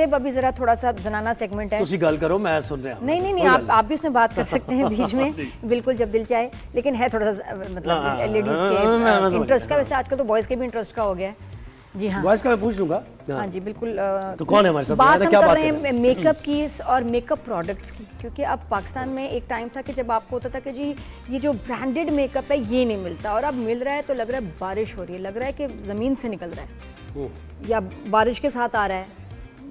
सिर्फ अभी जरा थोड़ा सा जनाना सेगमेंट है। तुसी गल करो, मैं सुन रहा हूं। नहीं, आप भी उसमें बात कर सकते हैं बीच में, बिल्कुल जब दिल चाहे, लेकिन है थोड़ा सा मतलब लेडीज के इंटरेस्ट का, वैसे आजकल तो बॉयज के भी इंटरेस्ट का हो गया है। जी हाँ, बॉयज का मैं पूछ लूंगा। हाँ जी बिल्कुल। तो कौन है हमारे साथ? बात हम कर रहे हैं मेकअप की और मेकअप प्रोडक्ट्स की, क्योंकि अब पाकिस्तान में एक टाइम था कि जब आपको होता था कि जी ये जो ब्रांडेड मेकअप है ये नहीं मिलता, और अब मिल रहा है तो लग रहा है बारिश हो रही है, लग रहा है कि ज़मीन से निकल रहा है या बारिश के साथ आ रहा है,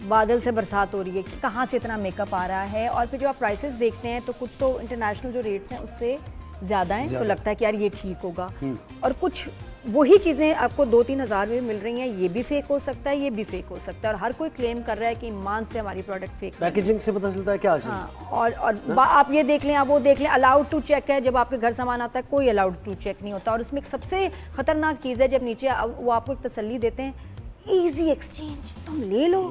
बादल से बरसात हो रही है कि कहाँ से इतना मेकअप आ रहा है। और फिर जो आप प्राइसेस देखते हैं तो कुछ तो इंटरनेशनल जो रेट्स हैं उससे ज़्यादा हैं, तो लगता है कि यार ये ठीक होगा, और कुछ वही चीज़ें आपको 2-3 हज़ार में मिल रही हैं, ये भी फेक हो सकता है, ये भी फेक हो सकता है, और हर कोई क्लेम कर रहा है कि ईमान से हमारी प्रोडक्ट फेक है। पैकेजिंग से पता चलता है क्या? हाँ, और आप ये देख लें, आप वो देख लें, अलाउड टू चेक है, जब आपके घर सामान आता है कोई अलाउड टू चेक नहीं होता। और उसमें एक सबसे खतरनाक चीज़ है, जब नीचे वो आपको एक तसल्ली देते हैं, ईजी एक्सचेंज, तुम ले लो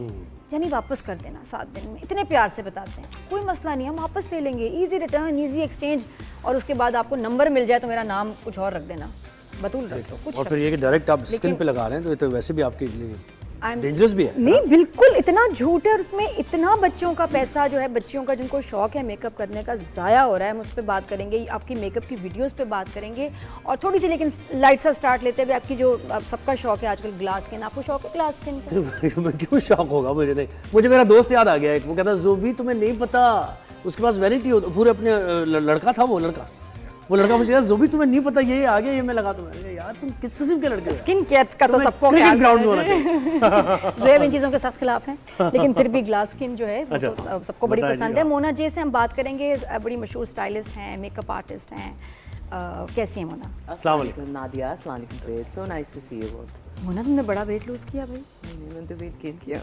यानी वापस कर देना 7 दिन में, इतने प्यार से बताते हैं, कोई मसला नहीं, हम वापस ले लेंगे, इजी रिटर्न, इजी एक्सचेंज, और उसके बाद आपको नंबर मिल जाए तो मेरा नाम कुछ और रख देना, बतूल रख दो कुछ। और फिर ये कि डायरेक्ट आप स्किन पे लगा रहे हैं, तो ये तो वैसे भी आपके लिए डेंजरस भी है। नहीं बिल्कुल, इतना झूठ है, और उसमें इतना बच्चों का पैसा जो है, बच्चियों का जिनको शौक है मेकअप करने का, ज़ाया हो रहा है। हम उस पर बात करेंगे, आपकी मेकअप की वीडियोस पे बात करेंगे, और थोड़ी सी लेकिन लाइट सा स्टार्ट लेते हुए, आपकी जो सबका शौक है आजकल ग्लास स्किन, आपको शौक है ग्लास स्किन का? क्यों शौक होगा मुझे? नहीं, मुझे मेरा दोस्त याद आ गया, वो कहता ज़ोबी तुम्हें नहीं पता, उसके पास वैनिटी हो, पूरे अपने लड़का था वो लड़का मुझे कहा ज़ोबी तुम्हें नहीं पता ये आ गया, ये मैं लगा दूंगा। यार तुम किस किस्म के लड़के हो? स्किन केयर का तो सबको ग्राउंड होना चाहिए। ज़ोएब इन चीज़ों के सख्त खिलाफ हैं, लेकिन फिर भी ग्लास स्किन जो है वो तो सबको बड़ी पसंद है। मोना जे से हम बात करेंगे, बड़ी मशहूर स्टाइलिस्ट हैं, मेकअप आर्टिस्ट हैं। कैसी है मोना? अस्सलाम वालेकुम नादिया, अस्सलाम वालेकुम Zaid, so nice to see you both. Mona तुमने बड़ा वेट लूज़ किया भाई? मैंने तो वेट गेन किया।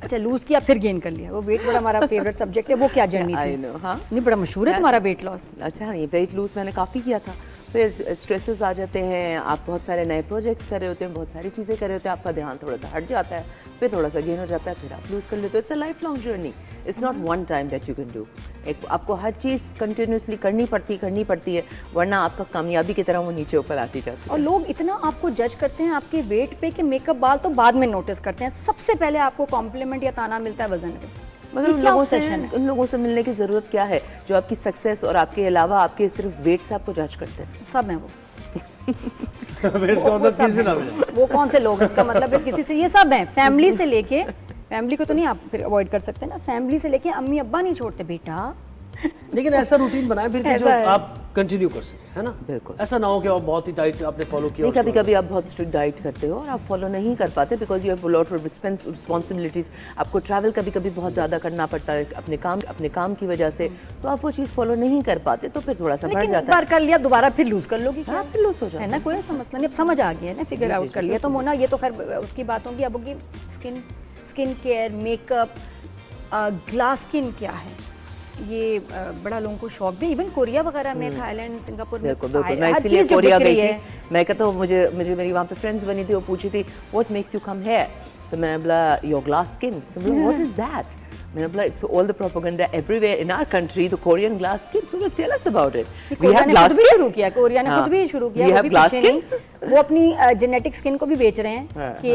अच्छा, लूज़ किया फिर गेन कर लिया, वो वेट बड़ा हमारा फेवरेट सब्जेक्ट है, वो क्या जर्नी थी? आई नो, हाँ नहीं बड़ा मशहूर है तुम्हारा वेट लॉस। अच्छा, ये वेट लूज मैंने काफ़ी किया था, फिर स्ट्रेसेस आ जाते हैं, आप बहुत सारे नए प्रोजेक्ट्स कर रहे होते हैं, बहुत सारी चीज़ें कर रहे होते हैं, आपका ध्यान थोड़ा सा हट जाता है, फिर थोड़ा सा गेन हो जाता है, फिर आप लूज़ कर लेते हो। It's a life long journey, it's not one time that you can do. एक आपको हर चीज़ कंटिन्यूसली करनी पड़ती है, वरना आपका कामयाबी की तरह वो नीचे ऊपर आती जाती है। और लोग इतना आपको जज करते हैं आपके वेट पे कि मेकअप बाल तो बाद में नोटिस करते हैं, सबसे पहले आपको कॉम्प्लीमेंट या ताना मिलता है वजन पे। मगर उन लोगों से मिलने की ज़रूरत क्या है जो आपकी सक्सेस और आपके अलावा आपके सिर्फ वेट से आपको जज करते हैं? सब हैं वो। वो कौन से लोग हैं? इसका मतलब है किसी से, ये सब हैं, फैमिली से लेके, फैमिली को तो नहीं आप फिर अवॉइड कर सकते ना, फैमिली से लेके अम्मी अब्बा नहीं छोड़ते बेटा। लेकिन ऐसा रूटीन बनाए फिर कि जो आप कंटिन्यू कर सकें, है ना? बिल्कुल, ऐसा ना हो कि आप बहुत ही टाइट आपने फॉलो किया। कभी कभी आप बहुत स्ट्रिक्ट डाइट करते हो और आप फॉलो नहीं कर पाते because you have lot of responsibilities. आपको ट्रैवल कभी कभी बहुत ज़्यादा करना पड़ता है अपने काम की वजह से, तो आप वो चीज़ फॉलो नहीं कर पाते, तो फिर थोड़ा सा बढ़ जाता है। बार कर लिया, दोबारा फिर लूज कर लोगी, हाँ फिर लूज हो जाता है ना, कोई ऐसा मसला नहीं, अब समझ आ गया है ना, फिगर आउट कर लिया। तो मोना ये तो खैर उसकी बात होगी, अब होगी skin care, makeup, glass skin क्या है ये बड़ा लोगों को शौक भी, इवन कोरिया वगैरह में, थाईलैंड, सिंगापुर में, मैं इसीलिए कोरिया गई थी। मैं कहता हूँ मुझे मेरी वहाँ पे फ्रेंड्स बनी थी, वो पूछी थी what makes you come here, तो मैं बोला your glass skin, so what is that, मैंने बोला it's all the propaganda everywhere in our country, the Korean glass skin, so tell us about it. We have glass skin शुरू किया, Korea ने खुद भी शुरू किया, वो भी पीछे नहीं, वो अपनी जेनेटिक स्किन को भी बेच रहे हैं कि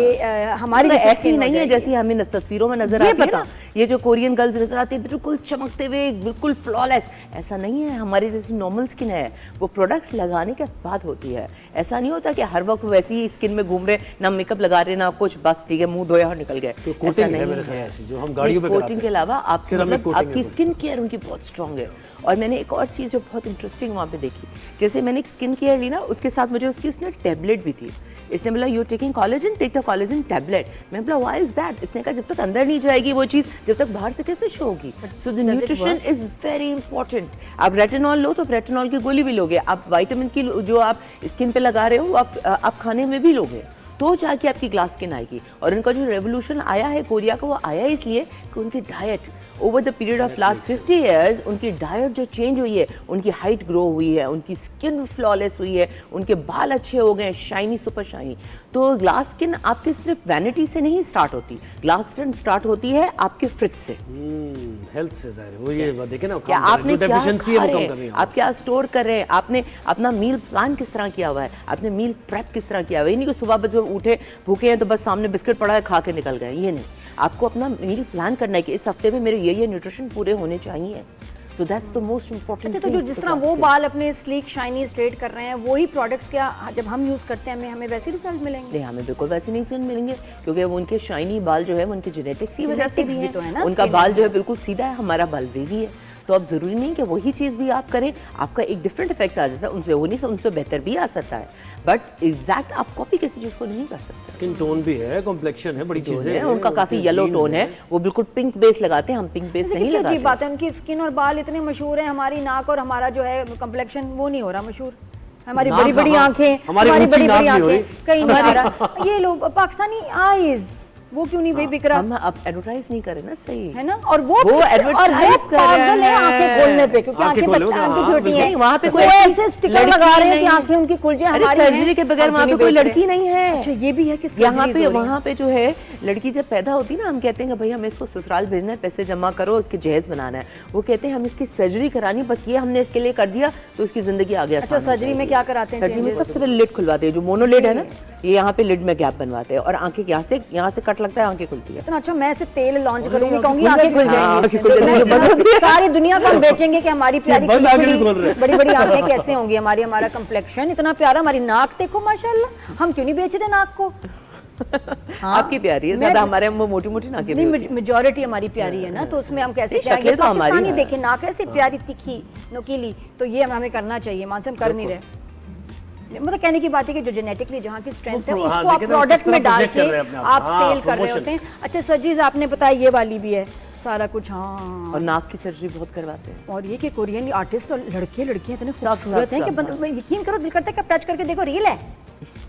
हमारी ऐसी नहीं है जैसी हमें तस्वीरों में नजर आती है ना, ये जो कोरियन गर्ल्स नजर आती है बिल्कुल चमकते हुए, बिल्कुल फ्लॉलेस, ऐसा नहीं है, हमारी जैसी नॉर्मल स्किन है, वो प्रोडक्ट्स लगाने के बाद होती है। ऐसा नहीं होता कि हर वक्त वैसी ही स्किन में घूम रहे, ना मेकअप लगा रहे ना कुछ, बस ठीक है मुंह धोया और निकल गए, ऐसा नहीं है। जो हम गाड़ियों पे कोटिंग के अलावा आपकी स्किन केयर उनकी बहुत स्ट्रॉन्ग है। और मैंने एक और चीज़ जो बहुत इंटरेस्टिंग वहाँ पे देखी, जैसे मैंने एक स्किन केयर ली ना, उसके साथ मुझे उसने टैबलेट भी थी, इसने बोला you taking collagen, take the collagen tablet. मैं बोला व्हाई इज दैट, इसने कहा जब तक अंदर नहीं जाएगी वो चीज़, जब तक बाहर से कैसे शो होगी, so the nutrition is very important. आप रेटिनॉल लो तो रेटिनॉल की गोली भी लोगे, आप विटामिन की जो आप स्किन पे लगा रहे हो वो आप खाने में भी लोगे, तो जाके आपकी ग्लास स्किन आएगी। और इनका जो रेवोल्यूशन आया है कोरिया का, वो आया इसलिए कि उनकी diet over the period of last 50 years, उनकी डाइट जो चेंज हुई है, उनकी हाइट ग्रो हुई है, उनकी स्किन फ्लॉलेस हुई है, उनके बाल अच्छे हो गए, शाइनी, सुपर शाइनी। तो ग्लास स्किन आपके सिर्फ वैनिटी से नहीं स्टार्ट होती, ग्लास स्किन स्टार्ट होती है आपके फ्रिज से, हेल्थ से जाहिर वो ये देखें ना, क्या आपने क्या डेफिशिएंसी है वो कम करनी है, आप क्या स्टोर कर रहे हैं, आपने अपना मील प्लान किस तरह किया हुआ है, आपने मील प्रेप किस तरह किया हुआ है। नहीं कि सुबह उठे भूखे हैं तो बस सामने बिस्किट पड़ा है खा के निकल गए, ये नहीं। आपको अपना मील प्लान करना है कि इस हफ्ते में मेरे ये न्यूट्रिशन पूरे होने चाहिए। So that's the most important अच्छा, तो जो जिस तरह वो बाल अपने स्लीक शाइनी स्ट्रेट कर रहे हैं, वही प्रोडक्ट्स क्या जब हम यूज़ करते हैं हमें वैसे रिजल्ट मिलेंगे? नहीं, हमें बिल्कुल वैसे नहीं रिजल्ट मिलेंगे, क्योंकि वो उनके शाइनी बाल जो है वो उनके जेनेटिक्स की वजह से भी भी तो है है ना, उनका skin बाल है। जो है बिल्कुल सीधा है, हमारा बाल वेवी है। तो अब जरूरी नहीं कि वही चीज़ भी आप करें, आपका एक डिफरेंट इफेक्ट आ जाता है, उनसे हो नहीं सकता, उनसे बेहतर भी आ सकता है, बट एग्जैक्ट आप कॉपी किसी चीज़ को नहीं कर सकते। स्किन टोन भी है, कॉम्प्लेक्शन है, बड़ी चीजें हैं, उनका काफी येलो टोन है, वो बिल्कुल पिंक बेस लगाते हैं, हम पिंक बेस नहीं क्या लगाते। अजीब बात है, उनकी स्किन और बाल इतने मशहूर हैं, हमारी नाक और हमारा जो है कम्प्लेक्शन वो नहीं हो रहा मशहूर। हमारी नाक बड़ी बड़ी कहाँ? आंखें, हमारी हमारी ऊंची बड़ी नाक बड़ी नहीं हो रही। आंखें, कहीं नहीं आ रहा। ये लोग पाकिस्तानी आईज वो क्यों नहीं भाई बिक रहा, हम अब एडवर्टाइज नहीं करें ना, सही है ना? और वो advertise कर पागल है रहे हैं। आंखें खोलने पे, क्योंकि आंखें आंखें खोलो तो, आंखें हाँ, छोटी हैं, नहीं, वहाँ पे कोई वो ऐसी ऐसे स्टिकर लड़की लगा रहे हैं कि नहीं। आंखें उनकी खुल जाए, अरे हमारी सर्जरी हैं, के बगैर हम वहाँ क्यों पे कोई नहीं बेच लड़की रहे? नहीं है। अच्छा, ये भी है कि यहाँ सर्जरीज पे हो रही हैं। वहाँ पे जो है लड़की जब पैदा होती है ना, हम कहते हैं कि भाई हमें इसको ससुराल भेजना है, पैसे जमा करो, इसके जहेज बनाना है। वो कहते हैं हम इसकी सर्जरी करानी, बस ये हमने इसके लिए कर दिया तो उसकी जिंदगी आगे आसान अच्छा, हो सर्जरी में जाएगी। क्या कराते हैं? सर्जरी में changes? सबसे पहले लिड खुलवाते हैं, जो मोनो लिड है ना, ये यहाँ पे लिड में गैप बनवाते हैं और आंखें यहाँ से कट लगता है, आंखें खुलती है। इतना अच्छा, मैं ऐसे तेल लॉन्च करूंगी, कहूंगी खुल आंखें खुल जाएगी। हाँ, जाएंगी आंखें खुल जाएंगी, इससे। बंद होती है। सारी दुनिया को हम बेचेंगे कि हमारी प्यारी बंद आंखें भी खोल रहे हैं। बड़ी बड़ी आंखें कैसे होंगी हमारी, हमारा कम्प्लेक्शन इतना प्यारा, हमारी नाक देखो माशाल्लाह, हम क्यों नहीं बेच रहे नाक को? आपकी प्यारी है ज्यादा, हमारे वो मोटी मोटी नाकें भी होती हैं। मेजोरिटी हमारी प्यारी है ना, तो उसमें हम कैसे नहीं, क्या शक्लें तो हमारी पाकिस्तानी हैं। देखे नाक ऐसी प्यारी तिखी नुकीली, तो ये हमें करना चाहिए, मान से हम कर नहीं रहे। मतलब कहने की बात है कि जो जेनेटिकली जहाँ की स्ट्रेंथ है हाँ, उसको आप देखें तो प्रोडक्ट किस तरह में डाल project कर के रहे हैं अपने आप। आप हाँ, सेल कर रहे promotion। होते हैं। अच्छा सर्जरीज आपने बताया, ये वाली भी है सारा कुछ। हाँ, और नाक की सर्जरी बहुत करवाते हैं। और ये कि कोरियन आर्टिस्ट और लड़के लड़कियां इतने सब, खूबसूरत हैं कि सब। यकीन करो दिल करता है कि आप टच करके देखो रियल है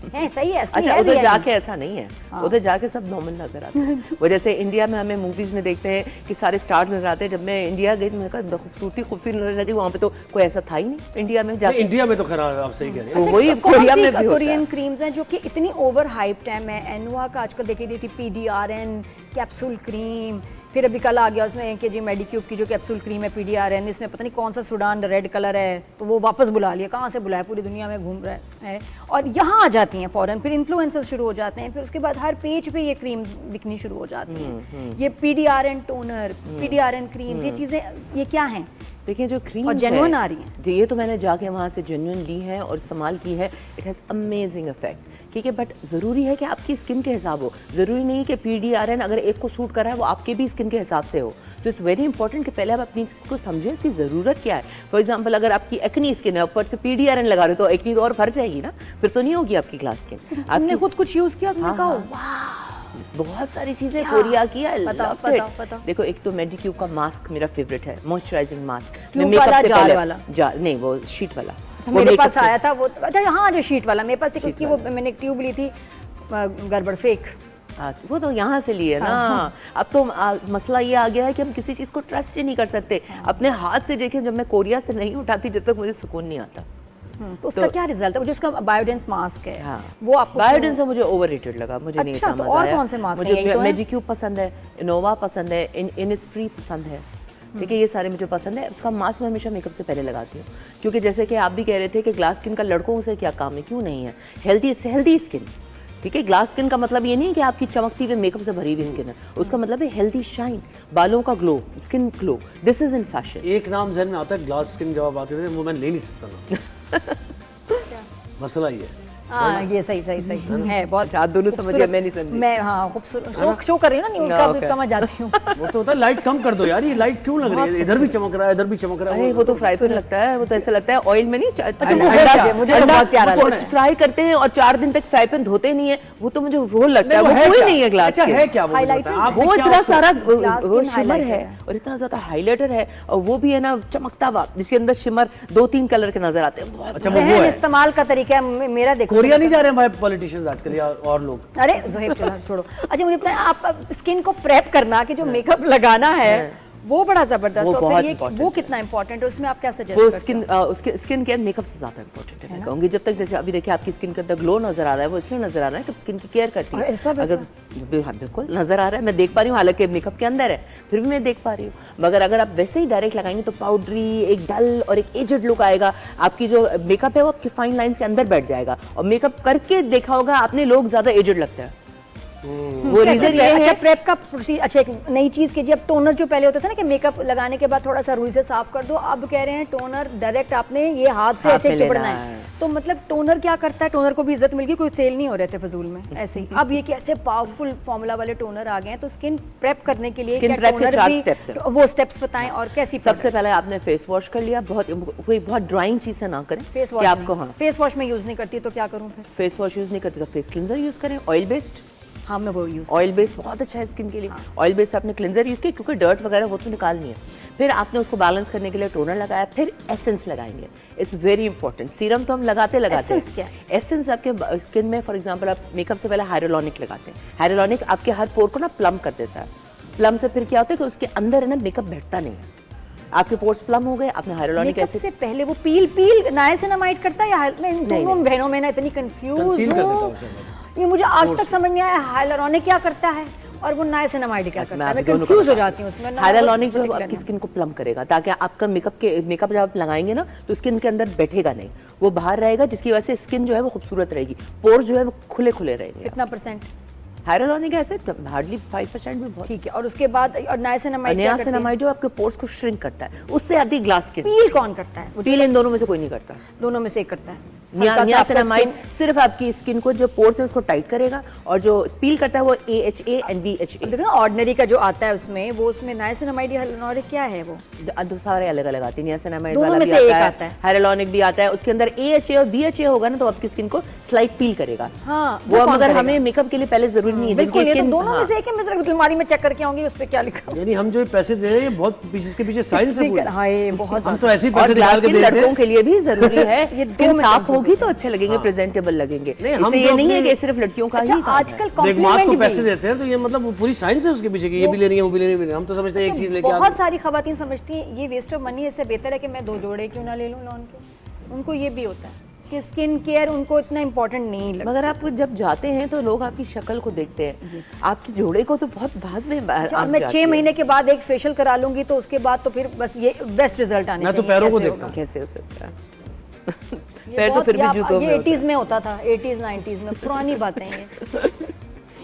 सही है, असली अच्छा, है, उधर real है। जाके ऐसा नहीं है, उधर जाके सब नॉर्मल नजर आते हैं। वो जैसे इंडिया में हमें मूवीज में देखते हैं कि सारे स्टार्स नजर आते हैं, जब मैं इंडिया गई तो मैंने कहा खूबसूरती नजर आती, वहाँ पे तो कोई ऐसा था ही नहीं इंडिया में जाके। इंडिया में तो खैर आप सही कह रहे हैं। तो वही कौन कोरिया सी में भी होता कोरियन है। क्रीम्स हैं जो कि इतनी ओवर हाइप्ड है? मैं एनुआ का आजकल देखी रही थी, PDRN कैप्सूल क्रीम, फिर अभी कल आ गया उसमें कि जी मेडिक्यूब की जो कैप्सूल क्रीम है PDRN, इसमें पता नहीं कौन सा सुडान रेड कलर है, तो वो वापस बुला लिया, कहाँ से बुलाया, पूरी दुनिया में घूम रहा है और यहाँ आ जाती हैं फौरन, फिर इन्फ्लुएंसर्स शुरू हो जाते हैं, फिर उसके बाद हर पेज पे ये क्रीम्स बिकनी शुरू हो जाती हैं। ये PDRN टोनर, PDRN क्रीम्स, ये चीज़ें ये क्या हैं? देखिए जो क्रीम और genuine आ रही हैं। ये तो मैंने जाके वहाँ से जेन्युइन ली है और इस्तेमाल की है, इट हैज़ अमेजिंग इफेक्ट। ठीक है, बट ज़रूरी है कि आपकी स्किन के हिसाब हो, ज़रूरी नहीं कि PDRN अगर एक को सूट कर रहा है वो आपके भी स्किन के हिसाब से हो। तो इट्स वेरी इंपॉर्टेंट कि पहले आप अपनी स्किन को समझें, उसकी ज़रूरत क्या है। फॉर एग्जाम्पल अगर आपकी एक्नी स्किन है, ऊपर से PDRN लगा रहे हो तो एक्नी तो और भर जाएगी ना, फिर तो नहीं होगी आपकी ग्लास स्किन। हमने खुद कुछ यूज़ किया, तुमने कहा हाँ। वाह, बहुत सारी चीजें क्या? कोरिया की है, बताओ। देखो एक तो मेडिक्यूब का मास्क मेरा फेवरेट है, मॉइस्चराइजिंग मास्क। ट्यूब वाला, जार वाला? जार नहीं, वो शीट वाला। वो मेरे makeup पास से- आया था वो, अच्छा हाँ, जो शीट वाला मेरे पास एक उसकी वो मैंने एक ट्यूब ली थी, गड़बड़ फेक। हाँ, वो तो यहाँ से लिए ना। अब तो मसला ये आ गया है कि हम किसी चीज को ट्रस्ट ही नहीं कर सकते। अपने हाथ से देखें, जब मैं कोरिया से नहीं उठाती जब तक मुझे सुकून नहीं आता। तो उसका क्या रिजल्ट है? वो जो उसका बायोडेंस मास्क है, हाँ, वो आपको बायोडेंस मुझे ओवररेटेड लगा, मुझे नहीं अच्छा, समझ तो और आया। कौन से मास्क हैं? मुझे यही तो हैं? मेडिक्यूब पसंद है, इनोवा पसंद है, इनिस्फ्री पसंद है। ठीक है, ये सारे मुझे पसंद है। उसका मास्क मैं हमेशा मेकअप से पहले लगाती हूँ, क्योंकि जैसे कि आप भी कह रहे थे कि ग्लास स्किन का लड़कों से क्या काम है, क्यों नहीं है, हेल्दी स्किन। ठीक है, ग्लास स्किन का मतलब ये नहीं है कि आपकी चमकती हुई मेकअप से भरी हुई स्किन है, उसका मतलब है हेल्दी शाइन, बालों का glow, skin glow. This is in fashion. एक नाम जहन में आता है ग्लास स्किन, जब आप बात करते हैं वो मैं ले नहीं सकता ना। मसला ये है। हाँ, ये सही है, बहुत अच्छा, आप दोनों समझिए, खूबसूरत। मैं नहीं समझी। मैं हाँ खूबसूरत शो कर रही हूँ ना न्यूज़ का, Okay. समझ जाती हूँ। वो तो होता है लाइट कम कर दो यार, ये लाइट क्यों लग रही है, इधर भी चमक रहा है, इधर भी चमक रहा है। अरे वो तो फ्राई पैन लगता है, वो तो ऐसा लगता है ऑयल में नहीं। अच्छा, वो है, मुझे तो बहुत प्यारा लगता है। फ्राई करते हैं और 4 दिन तक फ्राई पैन धोते नहीं है, वो तो मुझे रोल लगता है। नहीं, वो है कोई क्या? नहीं है ग्लास अच्छा, के। है क्या वो? मुझे Highlighter बताएं। है। आपने वो क्या इतना उसमें- सारा Glass वो skin शिमर highlighter है है। और इतना ज्यादा हाइलाइटर है, और वो भी है ना चमकता हुआ, जिसके अंदर शिमर 2-3 कलर के नजर आते हैं। बहुत अच्छा, वो है। इस्तेमाल का तरीका है मेरा, देखो कोरिया नहीं जा रहे हैं भाई पॉलिटिशियंस आजकल, या और लोग। अरे ज़ोहेब चलो छोड़ो। अच्छा मुझे बताएं, आप स्किन को प्रेप करना कि जो मेकअप लगाना है वो बड़ा जबरदस्त। वो और बहुत फिर ये important वो कितना इंपॉर्टेंट है, उसमें आप क्या सजेस्ट वो करते हो? उसके स्किन केयर मेकअप से ज़्यादा इंपॉर्टेंट है मैं कहूँगी। जब तक जैसे अभी देखिए आपकी स्किन के अंदर ग्लो नजर आ रहा है, वो इसलिए नजर आ रहा है कि स्किन की केयर करती है। ऐसा वैसा? हाँ, बिल्कुल नजर आ रहा है, मैं देख पा रही हूँ, हालांकि मेकअप के अंदर है फिर भी मैं देख पा रही हूँ। मगर अगर आप वैसे ही डायरेक्ट लगाएंगे तो पाउडरी, एक डल और एक एजड लुक आएगा। आपकी जो मेकअप है वो आपकी फाइन लाइंस के अंदर बैठ जाएगा, और मेकअप करके देखा होगा आपने, लोग ज्यादा एजड लगते हैं। वो कैसे रीजन ये अच्छा है। प्रेप का अच्छा एक नई चीज कीजिए। अब टोनर जो पहले होता था ना कि मेकअप लगाने के बाद थोड़ा सा रुई से साफ कर दो, अब कह रहे हैं टोनर डायरेक्ट आपने ये हाथ से हाथ ऐसे में चिपड़ना लेना है। है। तो मतलब टोनर क्या करता है? टोनर को भी इज्जत मिल गई, कोई सेल नहीं हो रहे थे फजूल में ऐसे ही। अब ये कैसे पावरफुल फॉर्मूला वाले टोनर आ गए हैं, तो स्किन प्रेप करने के लिए Skin क्या prep के टोनर 4 भी steps हैं। वो स्टेप्स बताएं और कैसी सबसे पहले आपने फेस वॉश कर लिया, कोई बहुत ड्राइंग चीज से ना करें फेस कि वॉश आपको, हाँ फेस वॉश में यूज नहीं करती तो क्या करूं फिर? फेस वॉश यूज नहीं करते तो फेस क्लिनजर यूज करें, ऑयल बेस्ड। हाँ मैं वो यूज ऑयल बेस बहुत अच्छा है स्किन के लिए। ऑयल बेस आपने क्लिनजर यूज किया क्योंकि डर्ट वगैरह वो तो निकालनी है। फिर आपने उसको बैलेंस करने के लिए टोनर लगाया, फिर एसेंस लगाएंगे। It's very important. सीरम तो हम लगाते Essence क्या हैं। एसेंस आपके स्किन में, फॉर एग्जांपल आप मेकअप से पहले हाइड्रोलॉनिक लगाते हैं। हाइड्रोलॉनिक आपके हर पोर को ना प्लम कर देता है। प्लम से फिर क्या होता है कि उसके अंदर है ना मेकअप बैठता नहीं है। आपके पोर्स प्लम हो गए, आपने हाइड्रोलॉनिक मेकअप एसिड। से पहले वो पील नाइसिनामाइड करता है या मैं इन दोनों बहनों में ना इतनी कंफ्यूज Conceal कर देता हूँ, है उसे। ये मुझे आज तक समझ नहीं आया हाइलुरोनिक क्या करता है और वो नाइसिनामाइड क्या करता है। मैं कंफ्यूज हो जाती हूँ उसमें। हाइड्रोलॉनिक जो है वो आपकी स्किन को प्लम करेगा, ताकि आपका मेकअप जब आप लगाएंगे ना तो स्किन के अंदर बैठेगा नहीं, वो बाहर रहेगा, जिसकी वजह से स्किन जो है वो खूबसूरत रहेगी। पोर जो है वो खुले खुले रहेंगे। कितना परसेंट? हाइड्रोलॉनिक एसिड हार्डली 5% भी बहुत। ठीक है। और उसके बाद और नाइसिनामाइड क्या करता है? नियासिनामाइड जो आपके पोर्स को श्रिंक करता है, उससे आती ग्लास स्किन। पील कौन करता है? पील इन दोनों में से कोई नहीं करता। दोनों में से एक करता है। हल्का सा आपका नियासिनामाइड skin- सिर्फ आपकी स्किन को जो पोर्स है उसको टाइट करेगा, और जो पील करता है वो AHA एंड BHA। देखो ना ऑर्डिनरी का जो आता है उसमें, वो उसमें नाइसिनामाइड या हाइलुरोनिक क्या है वो? दो सारे अलग अलग आते हैं। नियासिनामाइड दोनों वाला में भी से एक आता आता है, है। हाइड्रोलॉनिक भी आता है। उसके अंदर AHA और BHA होगा ना तो आपकी स्किन को स्लाइट पील करेगा। हाँ, वो वो कौन मगर करेगा? हमें मेकअप के लिए पहले जरूरी नहीं है। बिल्कुल, जिनकी ये तो skin- दोनों में हाँ। से एक है। मैं जरा अलमारी में चेक करके आऊंगी उस पे क्या लिखा है। यानी हम जो ये पैसे दे रहे हैं ये बहुत पीछे इसके पीछे साइंस है पूरी। हाँ ये बहुत हम तो ऐसे ही और पैसे ग्लास निकाल के स्किन दे देते लड़कों हैं। के लिए भी जरूरी है। ये दो स्किन में साफ confuse होगी तो अच्छे लगेंगे, प्रेजेंटेबल लगेंगे। नहीं, हम इससे ये तो नहीं है अपने- कि सिर्फ लड़कियों का अच्छा ही काम है। आजकल देखो, आप कॉम्प्लीमेंट को पैसे भी देते हैं तो ये मतलब वो पूरी साइंस है उसके पीछे की, ये भी लेनी है वो भी लेनी है। हम तो समझते हैं एक चीज लेके आ बहुत सारी खवातीन समझती हैं ये वेस्ट ऑफ मनी है, इससे बेहतर है कि मैं 2 जोड़े क्यों ना ले लूं लॉन के। उनको ये भी होता है कि स्किन केयर उनको इतना इम्पोर्टेंट नहीं लगता। मगर आप जब जाते हैं तो लोग आपकी शक्ल को देखते हैं, आपके जोड़े को तो बहुत बाद में अच्छा, और आप मैं जाती 6 हैं। महीने के बाद एक फेशियल करा लूंगी तो उसके बाद तो फिर बस ये बेस्ट रिजल्ट आने मैं तो चाहिए। पैरों को कैसे देखता होगा? कैसे हो सकता है? ये पैर तो बहुत- फिर भी ये जूतों में ये होता 80s में होता था, 80s 90s में पुरानी बातें ये।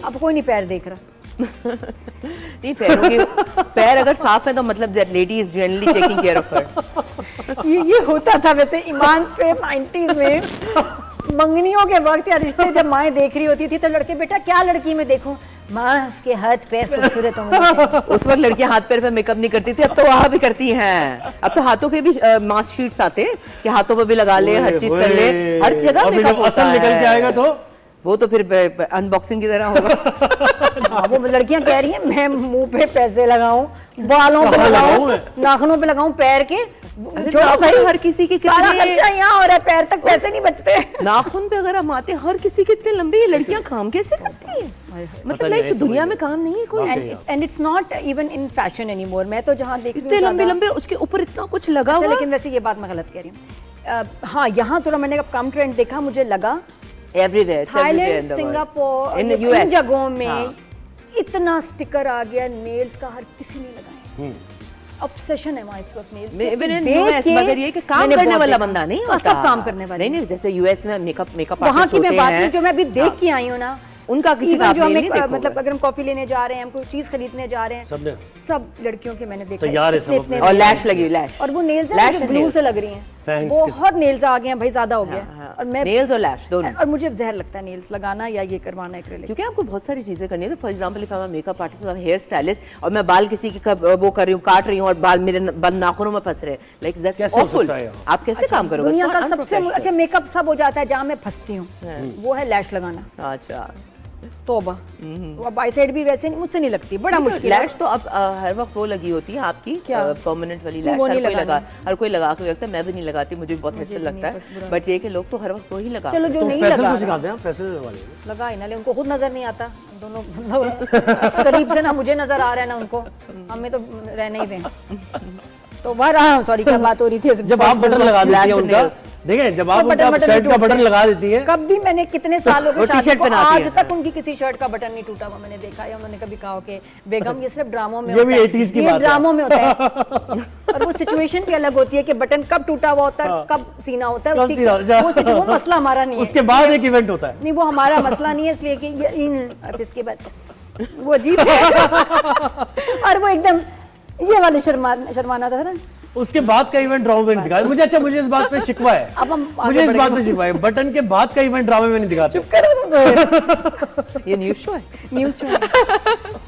अब कोई नहीं पैर देख रहा। नहीं, पैर अगर साफ है तो मतलब lady is generally taking care of her. ये होता था वैसे ईमान से 90s में मंगनियों के वक्त या रिश्ते जब माएँ देख रही होती थी तो लड़के बेटा क्या लड़की में देखूं, माँ उसके हाथ पैर खूबसूरत होंगे। उस वक्त लड़कियां हाथ पैर पे मेकअप नहीं करती थी, अब तो वहां भी करती हैं। अब तो हाथों के भी मास्क शीट्स आते हैं कि हाथों पे भी लगा ले, हर चीज कर ले, हर जगह अभी मेकअप जब असल निकल के आएगा तो वो तो फिर अनबॉक्सिंग की तरह होगा। हाँ, वो लड़कियां कह रही हैं मैं मुंह पे पैसे लगाऊं, बालों पे कहाँ लगाऊं लगाऊं, मैं? नाखूनों पे लगाऊं, पैर के छोड़ो भाई, हर किसी के सारा कितने खर्चा यहाँ हो रहा है, पैर तक पैसे नहीं बचते। नाखून पे अगर हम आते, हर किसी के इतने लंबे, ये लड़कियां काम कैसे करती है? मतलब नहीं, लाइक ऐसा दुनिया नहीं में काम नहीं है कोई। And it's not even in fashion anymore. मैं तो जहाँ देख रही इतने हूँ लंबे ज़्यादा- लंबे, उसके ऊपर इतना कुछ लगा अच्छा, हुआ। लेकिन वैसे ये बात मैं गलत कह रही हूँ। हाँ, यहाँ थोड़ा मैंने कम ट्रेंड देखा, मुझे लगा everywhere, Thailand, Singapore, in in US जगहों में इतना स्टिकर आ गया नेल्स का, हर किसी ने लगाया। ऑब्सेशन है वहाँ इस वक्त नेल्स की। इवन इन देख यूएस, के मगर ये कि काम मैंने करने बहुत वाला देखा। बंदा नहीं हाँ, होता। सब काम करने वाले नहीं, जैसे यूएस में मेकअप वहाँ आर्टिस्ट की मैं होते बात हैं। नहीं, जो मैं अभी देख के आई हूँ ना, उनका किसी Even का जो आपने हमें नहीं देखा मतलब होगा। अगर हम कॉफी लेने जा रहे हैं, हम कोई चीज खरीदने जा रहे हैं, सबने। सब लड़कियों के मैंने देखा तैयार है इतने- सब इतने अपने। और nails लैश लगी, लैश और वो नेल्स Lash हैं and ग्लू nails। से लग रही हैं। Fangs बहुत नेल्स आ गए हैं भाई, ज्यादा हो गया। हाँ, और मैं नेल्स और लैश दोनों। और मुझे जहर लगता है नेल्स लगाना या ये करवाना एक्रेलिक। क्योंकि आपको बहुत सारी चीजें करनी है। तो for example if I am makeup artist, मैं हेयर स्टाइलिस्ट, और मैं बाल किसी की वो कर रही हूँ, काट रही हूँ, और बाल मेरे बंद नाखूनों में फंस रहे हैं, लाइक दैट्स कैसे हो ऑफुल। सकता है? आप कैसे काम करोगे? दुनिया It's का not सबसे unprofessional। अच्छा मेकअप सब हो जाता है, जहाँ मैं फंसती हूँ वो है लैश लगाना। अच्छा, तोबा, अब आई साइड भी वैसे नहीं, मुझसे नहीं लगती, बड़ा मुश्किल है। लैश तो अब हर वक्त वो लगी होती है आपकी क्या? परमानेंट वाली नहीं, लैश, वो हर नहीं कोई लगाना। हर कोई लगा के रखता है, मैं भी नहीं लगाती, मुझे भी बहुत मुझे अच्छा भी लगता नहीं, बस बुरा है, बट ये कि लोग तो हर वक्त वही लगा चलो जो तो नहीं फैसल लगा को सिखाते हैं, फैसल लगा लेंगे। लगा ही ना ले, उनको खुद नजर नहीं आता, दोनों मतलब करीब से ना मुझे नजर आ रहा है ना उनको, हमें तो रहने ही दें। तो बाहर सॉरी क्या बात हो रही थी, जब आप बटन लगा देती है उनका, देखें जब आप उनका शर्ट का बटन लगा देती है, कब भी मैंने कितने साल हो गए वो शादी टी-शर्ट को, पहनाती आज है। तक उनकी किसी शर्ट का बटन नहीं टूटा हुआ मैंने देखा, या उन्होंने कभी कहा हो कि बेगम ये सिर्फ ड्रामों में ये भी होता है। 80s की ये बात है। ड्रामों में होता है और वो सिचुएशन भी अलग होती है कि बटन कब टूटा हुआ होता है, कब सीना होता है, कब उसकी- सीना होता है। वो मसला हमारा नहीं है। उसके बाद एक इवेंट होता है। नहीं वो हमारा मसला नहीं है, इसलिए कि अब इसके बाद वो अजीब और वो एकदम ये वाले शर्माना था ना। उसके बाद का इवेंट ड्रामा में नहीं दिखाया मुझे। अच्छा मुझे इस बात पे शिकवा है, अब हम आगे मुझे इस बात बढ़ेंगे। पे शिकवा है, बटन के बाद का इवेंट ड्रामे में नहीं दिखाते। करो तुम जोहेब। ये न्यूज़ शो है। न्यूज़ शो है।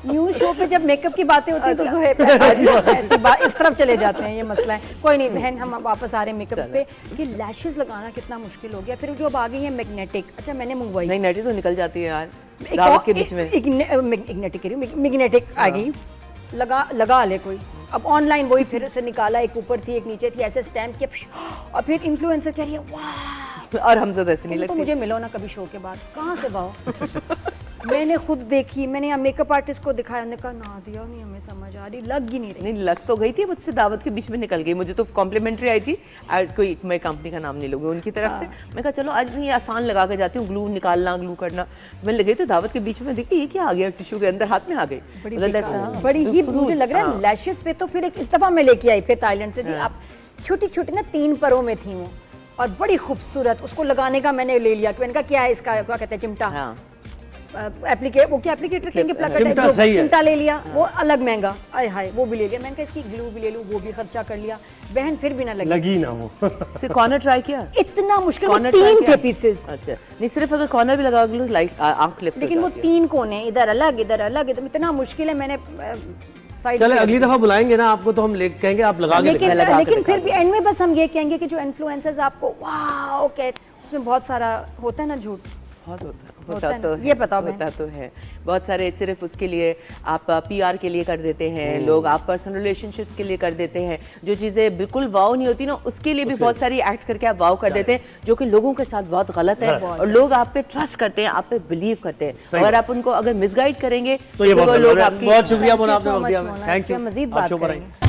न्यूज़ शो पे जब मेकअप की बातें होती हैं तो जोहेब ऐसी बात इस तरफ चले जाते हैं, ये मसला है। कोई नहीं बहन, हम वापस आ रहे हैं मेकअप्स पे कि लैशेस लगाना कितना मुश्किल हो गया। फिर जो अब आ गई है मैग्नेटिक, अच्छा मैंने मंगवाई, नहीं नेटी तो निकल जाती है यार दावत के बीच में। मैग्नेटिक आ गई, लगा ले कोई। अब ऑनलाइन वही फिर से निकाला, एक ऊपर थी एक नीचे थी, ऐसे स्टैम्प किया और फिर इन्फ्लुएंसर कह रही है वाह। और हमसे तो ऐसे नहीं तुम तो लगती। मुझे मिलो ना कभी शो के बाद, कहाँ से भाओ। मैंने खुद देखी, मैंने यहाँ मेकअप आर्टिस्ट को दिखाया, उन्होंने कहा ना दिया नहीं हमें समझ आ रही, लग ही नहीं रही। नहीं लग तो गई थी, मुझसे दावत के बीच में निकल गई। मुझे तो कॉम्प्लीमेंट्री आई थी, कोई मैं कंपनी का नाम नहीं लूंगी, उनकी तरफ से। मैं कहा चलो आज मैं ये आसान लगा के जाती हूँ, ग्लू निकालना ग्लू करना। मैं लगी तो दावत के बीच में देखी ये क्या आ गया, टिश्यू के अंदर हाथ में आ गई। बड़ी मतलब बेकार, that's- बड़ी ही फजूल। मुझे लग रहा है लैशेस पे तो फिर एक इस दफा मैं लेके आई फिर थाईलैंड से थी, आप छोटी छोटी ना 3 परों में थी वो और बड़ी खूबसूरत, उसको लगाने का मैंने ले लिया। मैंने कहा क्या है इसका, क्या कहते हैं चिमटा, हाँ एप्लीकेट वो क्या एप्लीकेटर कहेंगे, प्लग चिमटा सही है। चिमटा ले लिया, वो अलग महंगा, आय हाय वो भी ले लिया। मैंने कहा इसकी ग्लू भी ले लूं, वो भी खर्चा कर लिया, बहन फिर भी ना लगी। लगी ना वो। से कॉर्नर ट्राई किया, इतना मुश्किल, वो कॉर्नर ट्राई 3 किया? थे पीसेस, अच्छा नहीं सिर्फ अगर कॉर्नर भी लगा ग्लू लाइक आंख लिप लेकिन वो 3 कोने, इधर अलग इधर अलग, इतना मुश्किल है। मैंने साइड चले अगली दफा बुलाएंगे ना आपको तो हम ले कहेंगे आप लगा के लेकिन दिखाएं। लगा के लेकिन दिखा फिर भी एंड में बस हम ये कहेंगे कि जो इन्फ्लुएंसर्स आपको वाओ कहते, उसमें बहुत सारा होता है ना झूठ। बहुत होता होता है तो ना? है, ये बताओ होता तो है बहुत सारे, सिर्फ उसके लिए आप पीआर के लिए कर देते हैं लोग, आप पर्सनल रिलेशनशिप्स के लिए कर देते हैं, जो चीज़ें बिल्कुल वाव नहीं होती ना उसके लिए भी बहुत सारी एक्ट करके आप वाव कर देते हैं, जो कि लोगों के साथ बहुत गलत है और लोग आप पे ट्रस्ट करते हैं, आप पे बिलीव करते हैं। अगर आप उनको अगर मिसगाइड करेंगे तो ये फिर वो बहुत लोग बहुत आपकी शुक्रिया मोना, आपने Thank you so वक्त दिया much, हमें। मोना। थैंक इस पे यू, मज़ीद आप बात शो पर करेंगे। आएंगे।